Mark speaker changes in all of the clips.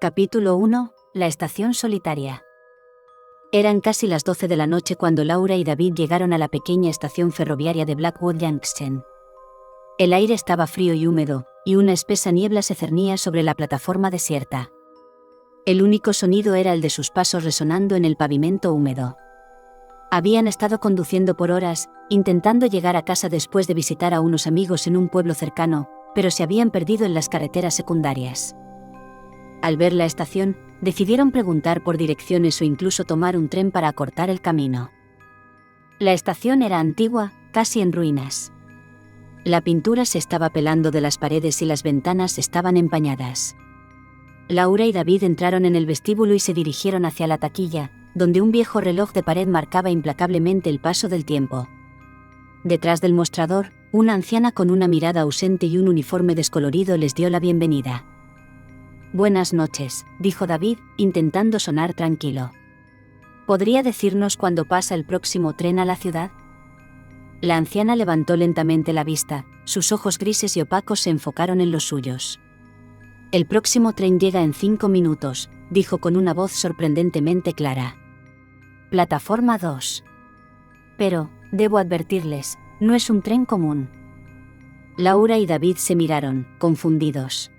Speaker 1: Capítulo 1. La estación solitaria. Eran casi las 12 de la noche cuando Laura y David llegaron a la pequeña estación ferroviaria de Blackwood Junction. El aire estaba frío y húmedo, y una espesa niebla se cernía sobre la plataforma desierta. El único sonido era el de sus pasos resonando en el pavimento húmedo. Habían estado conduciendo por horas, intentando llegar a casa después de visitar a unos amigos en un pueblo cercano, pero se habían perdido en las carreteras secundarias. Al ver la estación, decidieron preguntar por direcciones o incluso tomar un tren para acortar el camino. La estación era antigua, casi en ruinas. La pintura se estaba pelando de las paredes y las ventanas estaban empañadas. Laura y David entraron en el vestíbulo y se dirigieron hacia la taquilla, donde un viejo reloj de pared marcaba implacablemente el paso del tiempo. Detrás del mostrador, una anciana con una mirada ausente y un uniforme descolorido les dio la bienvenida. «Buenas noches», dijo David, intentando sonar tranquilo. «¿Podría decirnos cuándo pasa el próximo tren a la ciudad?» La anciana levantó lentamente la vista, sus ojos grises y opacos se enfocaron en los suyos. «El próximo tren llega en 5 minutos», dijo con una voz sorprendentemente clara. «Plataforma 2. Pero, debo advertirles, no es un tren común». Laura y David se miraron, confundidos.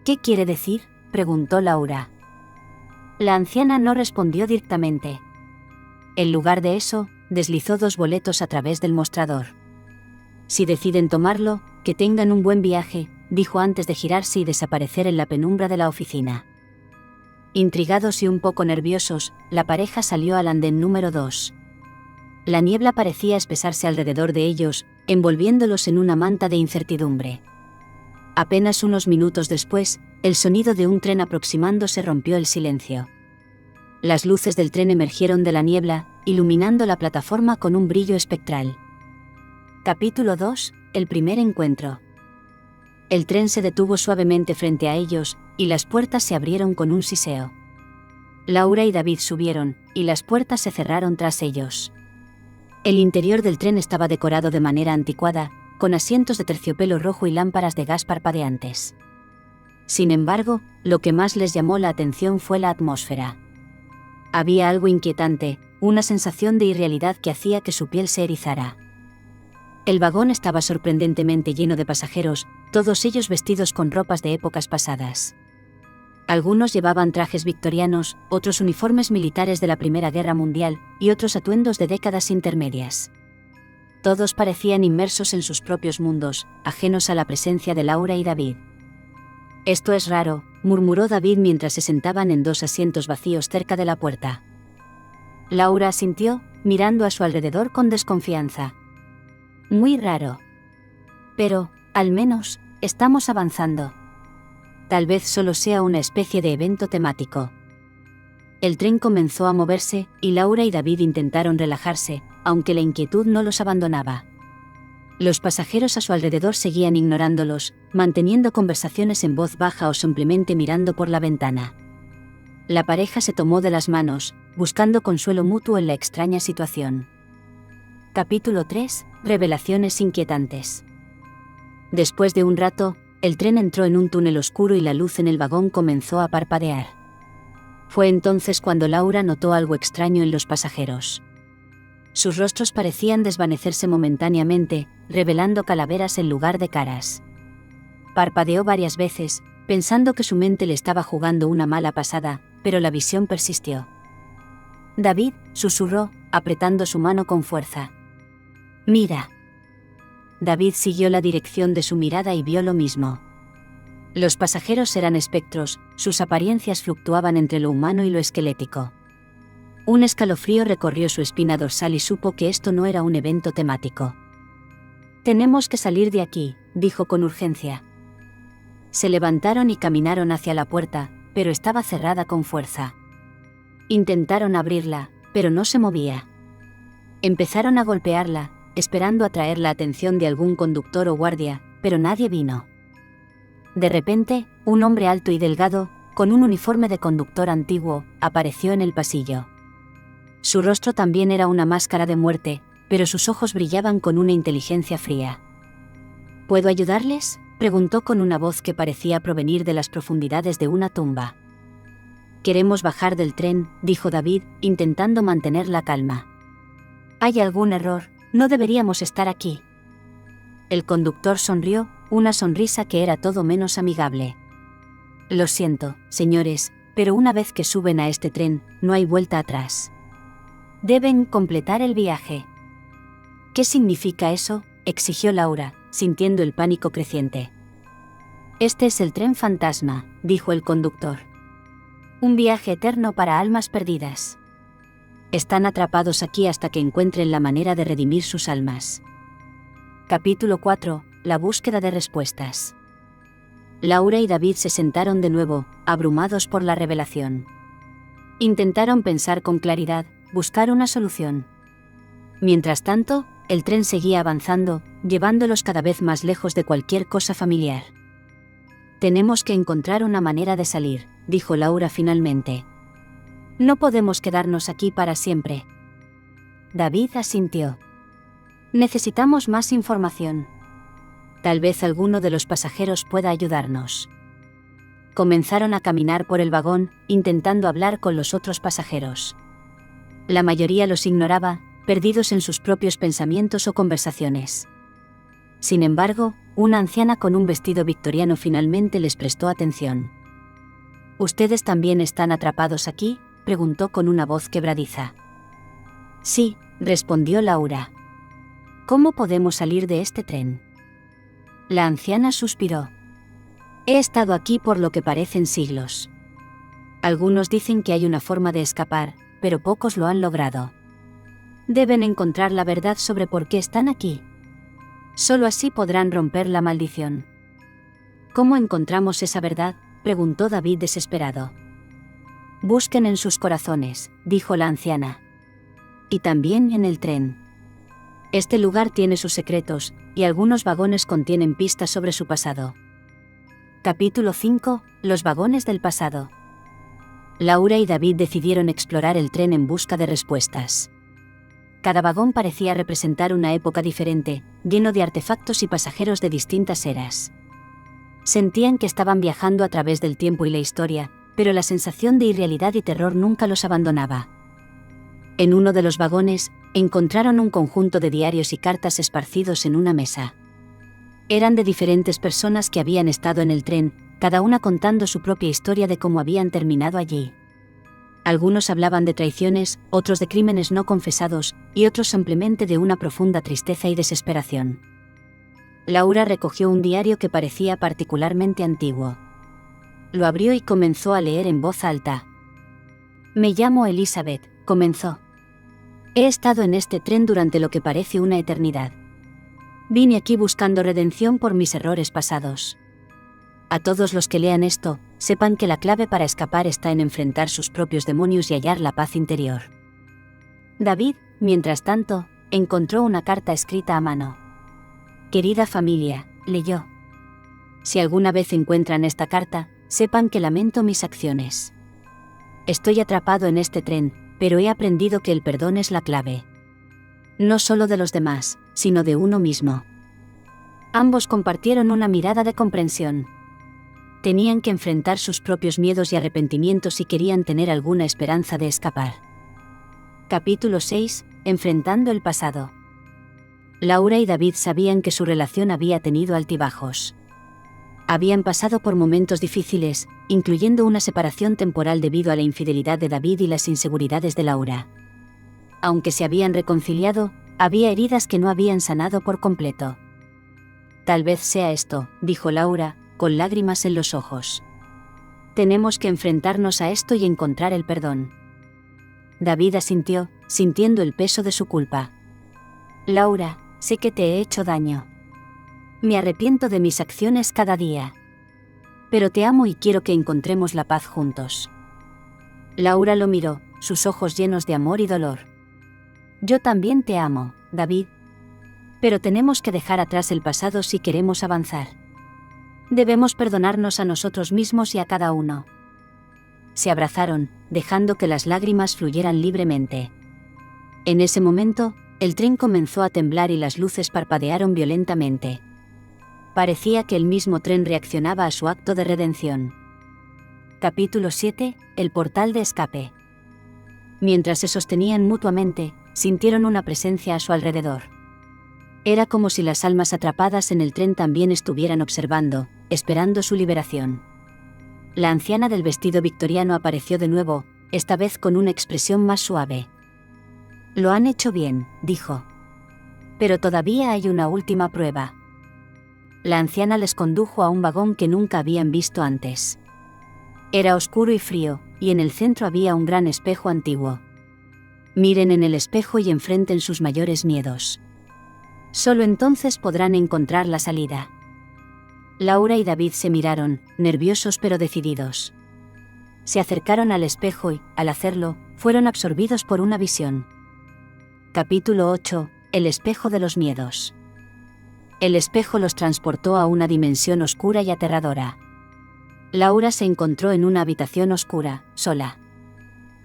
Speaker 1: «¿Qué quiere decir?», preguntó Laura. La anciana no respondió directamente. En lugar de eso, deslizó 2 boletos a través del mostrador. «Si deciden tomarlo, que tengan un buen viaje», dijo antes de girarse y desaparecer en la penumbra de la oficina. Intrigados y un poco nerviosos, la pareja salió al andén número 2. La niebla parecía espesarse alrededor de ellos, envolviéndolos en una manta de incertidumbre. Apenas unos minutos después, el sonido de un tren aproximándose rompió el silencio. Las luces del tren emergieron de la niebla, iluminando la plataforma con un brillo espectral. Capítulo 2. El primer encuentro. El tren se detuvo suavemente frente a ellos, y las puertas se abrieron con un siseo. Laura y David subieron, y las puertas se cerraron tras ellos. El interior del tren estaba decorado de manera anticuada, con asientos de terciopelo rojo y lámparas de gas parpadeantes. Sin embargo, lo que más les llamó la atención fue la atmósfera. Había algo inquietante, una sensación de irrealidad que hacía que su piel se erizara. El vagón estaba sorprendentemente lleno de pasajeros, todos ellos vestidos con ropas de épocas pasadas. Algunos llevaban trajes victorianos, otros uniformes militares de la Primera Guerra Mundial, y otros atuendos de décadas intermedias. Todos parecían inmersos en sus propios mundos, ajenos a la presencia de Laura y David. «Esto es raro», murmuró David mientras se sentaban en 2 asientos vacíos cerca de la puerta. Laura asintió, mirando a su alrededor con desconfianza. «Muy raro. Pero, al menos, estamos avanzando. Tal vez solo sea una especie de evento temático». El tren comenzó a moverse, y Laura y David intentaron relajarse, aunque la inquietud no los abandonaba. Los pasajeros a su alrededor seguían ignorándolos, manteniendo conversaciones en voz baja o simplemente mirando por la ventana. La pareja se tomó de las manos, buscando consuelo mutuo en la extraña situación. Capítulo 3. Revelaciones inquietantes. Después de un rato, el tren entró en un túnel oscuro y la luz en el vagón comenzó a parpadear. Fue entonces cuando Laura notó algo extraño en los pasajeros. Sus rostros parecían desvanecerse momentáneamente, revelando calaveras en lugar de caras. Parpadeó varias veces, pensando que su mente le estaba jugando una mala pasada, pero la visión persistió. «David», susurró, apretando su mano con fuerza. «Mira». David siguió la dirección de su mirada y vio lo mismo. Los pasajeros eran espectros, sus apariencias fluctuaban entre lo humano y lo esquelético. Un escalofrío recorrió su espina dorsal y supo que esto no era un evento temático. «Tenemos que salir de aquí», dijo con urgencia. Se levantaron y caminaron hacia la puerta, pero estaba cerrada con fuerza. Intentaron abrirla, pero no se movía. Empezaron a golpearla, esperando atraer la atención de algún conductor o guardia, pero nadie vino. De repente, un hombre alto y delgado, con un uniforme de conductor antiguo, apareció en el pasillo. Su rostro también era una máscara de muerte, pero sus ojos brillaban con una inteligencia fría. «¿Puedo ayudarles?», preguntó con una voz que parecía provenir de las profundidades de una tumba. Queremos bajar del tren, dijo David, intentando mantener la calma. Hay algún error, no deberíamos estar aquí. El conductor sonrió, una sonrisa que era todo menos amigable. Lo siento, señores, pero una vez que suben a este tren, no hay vuelta atrás. Deben completar el viaje. ¿Qué significa eso?, exigió Laura, sintiendo el pánico creciente. Este es el tren fantasma, dijo el conductor. Un viaje eterno para almas perdidas. Están atrapados aquí hasta que encuentren la manera de redimir sus almas. Capítulo 4. La búsqueda de respuestas. Laura y David se sentaron de nuevo, abrumados por la revelación. Intentaron pensar con claridad, buscar una solución. Mientras tanto, el tren seguía avanzando, llevándolos cada vez más lejos de cualquier cosa familiar. Tenemos que encontrar una manera de salir, dijo Laura finalmente. No podemos quedarnos aquí para siempre. David asintió. Necesitamos más información. Tal vez alguno de los pasajeros pueda ayudarnos. Comenzaron a caminar por el vagón, intentando hablar con los otros pasajeros. La mayoría los ignoraba, perdidos en sus propios pensamientos o conversaciones. Sin embargo, una anciana con un vestido victoriano finalmente les prestó atención. ¿Ustedes también están atrapados aquí?, preguntó con una voz quebradiza. Sí, respondió Laura. ¿Cómo podemos salir de este tren? La anciana suspiró. He estado aquí por lo que parecen siglos. Algunos dicen que hay una forma de escapar, pero pocos lo han logrado. Deben encontrar la verdad sobre por qué están aquí. Solo así podrán romper la maldición. ¿Cómo encontramos esa verdad?, preguntó David desesperado. Busquen en sus corazones, dijo la anciana. Y también en el tren. Este lugar tiene sus secretos, y algunos vagones contienen pistas sobre su pasado. Capítulo 5. Los vagones del pasado. Laura y David decidieron explorar el tren en busca de respuestas. Cada vagón parecía representar una época diferente, lleno de artefactos y pasajeros de distintas eras. Sentían que estaban viajando a través del tiempo y la historia, pero la sensación de irrealidad y terror nunca los abandonaba. En uno de los vagones, encontraron un conjunto de diarios y cartas esparcidos en una mesa. Eran de diferentes personas que habían estado en el tren, cada una contando su propia historia de cómo habían terminado allí. Algunos hablaban de traiciones, otros de crímenes no confesados, y otros simplemente de una profunda tristeza y desesperación. Laura recogió un diario que parecía particularmente antiguo. Lo abrió y comenzó a leer en voz alta. Me llamo Elizabeth, comenzó. He estado en este tren durante lo que parece una eternidad. Vine aquí buscando redención por mis errores pasados. A todos los que lean esto, sepan que la clave para escapar está en enfrentar sus propios demonios y hallar la paz interior. David, mientras tanto, encontró una carta escrita a mano. Querida familia, leyó. Si alguna vez encuentran esta carta, sepan que lamento mis acciones. Estoy atrapado en este tren, pero he aprendido que el perdón es la clave. No solo de los demás, sino de uno mismo. Ambos compartieron una mirada de comprensión. Tenían que enfrentar sus propios miedos y arrepentimientos si querían tener alguna esperanza de escapar. Capítulo 6. Enfrentando el pasado. Laura y David sabían que su relación había tenido altibajos. Habían pasado por momentos difíciles, incluyendo una separación temporal debido a la infidelidad de David y las inseguridades de Laura. Aunque se habían reconciliado, había heridas que no habían sanado por completo. Tal vez sea esto, dijo Laura, con lágrimas en los ojos. Tenemos que enfrentarnos a esto y encontrar el perdón. David asintió, sintiendo el peso de su culpa. Laura, sé que te he hecho daño. Me arrepiento de mis acciones cada día. Pero te amo y quiero que encontremos la paz juntos. Laura lo miró, sus ojos llenos de amor y dolor. Yo también te amo, David. Pero tenemos que dejar atrás el pasado si queremos avanzar. Debemos perdonarnos a nosotros mismos y a cada uno. Se abrazaron, dejando que las lágrimas fluyeran libremente. En ese momento, el tren comenzó a temblar y las luces parpadearon violentamente. Parecía que el mismo tren reaccionaba a su acto de redención. Capítulo 7. El portal de escape. Mientras se sostenían mutuamente, sintieron una presencia a su alrededor. Era como si las almas atrapadas en el tren también estuvieran observando, esperando su liberación. La anciana del vestido victoriano apareció de nuevo, esta vez con una expresión más suave. «Lo han hecho bien», dijo. «Pero todavía hay una última prueba». La anciana les condujo a un vagón que nunca habían visto antes. Era oscuro y frío, y en el centro había un gran espejo antiguo. Miren en el espejo y enfrenten sus mayores miedos. Solo entonces podrán encontrar la salida. Laura y David se miraron, nerviosos pero decididos. Se acercaron al espejo y, al hacerlo, fueron absorbidos por una visión. Capítulo 8. El espejo de los miedos. El espejo los transportó a una dimensión oscura y aterradora. Laura se encontró en una habitación oscura, sola.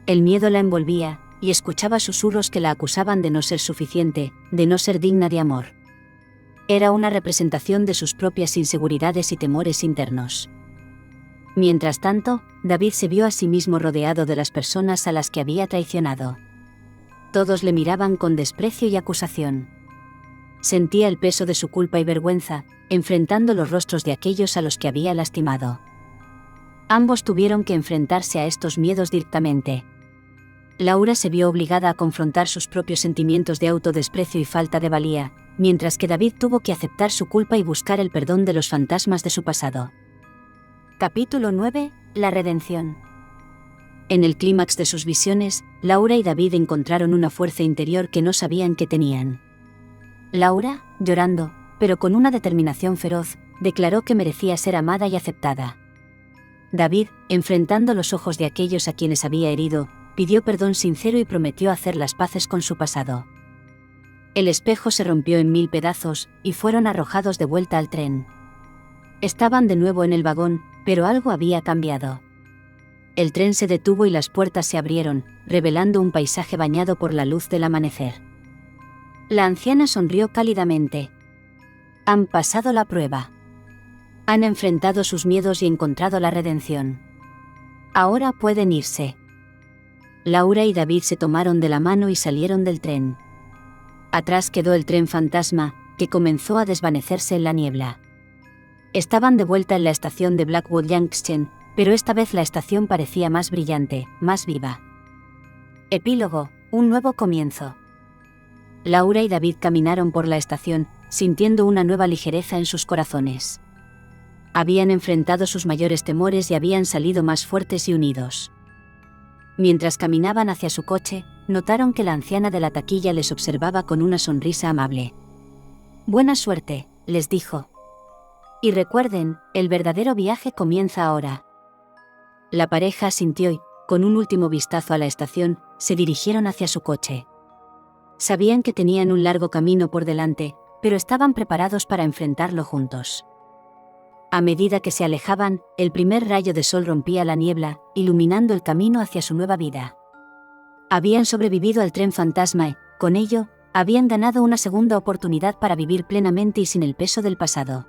Speaker 1: El miedo la envolvía, y escuchaba susurros que la acusaban de no ser suficiente, de no ser digna de amor. Era una representación de sus propias inseguridades y temores internos. Mientras tanto, David se vio a sí mismo rodeado de las personas a las que había traicionado. Todos le miraban con desprecio y acusación. Sentía el peso de su culpa y vergüenza, enfrentando los rostros de aquellos a los que había lastimado. Ambos tuvieron que enfrentarse a estos miedos directamente. Laura se vio obligada a confrontar sus propios sentimientos de autodesprecio y falta de valía, mientras que David tuvo que aceptar su culpa y buscar el perdón de los fantasmas de su pasado. Capítulo 9. La redención. En el clímax de sus visiones, Laura y David encontraron una fuerza interior que no sabían que tenían. Laura, llorando, pero con una determinación feroz, declaró que merecía ser amada y aceptada. David, enfrentando los ojos de aquellos a quienes había herido, pidió perdón sincero y prometió hacer las paces con su pasado. El espejo se rompió en 1000 pedazos, y fueron arrojados de vuelta al tren. Estaban de nuevo en el vagón, pero algo había cambiado. El tren se detuvo y las puertas se abrieron, revelando un paisaje bañado por la luz del amanecer. La anciana sonrió cálidamente. Han pasado la prueba. Han enfrentado sus miedos y encontrado la redención. Ahora pueden irse. Laura y David se tomaron de la mano y salieron del tren. Atrás quedó el tren fantasma, que comenzó a desvanecerse en la niebla. Estaban de vuelta en la estación de Blackwood Junction, pero esta vez la estación parecía más brillante, más viva. Epílogo. Un nuevo comienzo. Laura y David caminaron por la estación, sintiendo una nueva ligereza en sus corazones. Habían enfrentado sus mayores temores y habían salido más fuertes y unidos. Mientras caminaban hacia su coche, notaron que la anciana de la taquilla les observaba con una sonrisa amable. «Buena suerte», les dijo. «Y recuerden, el verdadero viaje comienza ahora». La pareja asintió y, con un último vistazo a la estación, se dirigieron hacia su coche. Sabían que tenían un largo camino por delante, pero estaban preparados para enfrentarlo juntos. A medida que se alejaban, el primer rayo de sol rompía la niebla, iluminando el camino hacia su nueva vida. Habían sobrevivido al tren fantasma y, con ello, habían ganado una segunda oportunidad para vivir plenamente y sin el peso del pasado.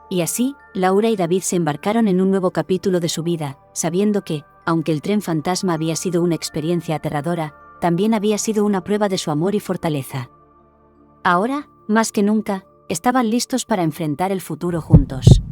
Speaker 1: Y así, Laura y David se embarcaron en un nuevo capítulo de su vida, sabiendo que, aunque el tren fantasma había sido una experiencia aterradora, también había sido una prueba de su amor y fortaleza. Ahora, más que nunca, estaban listos para enfrentar el futuro juntos.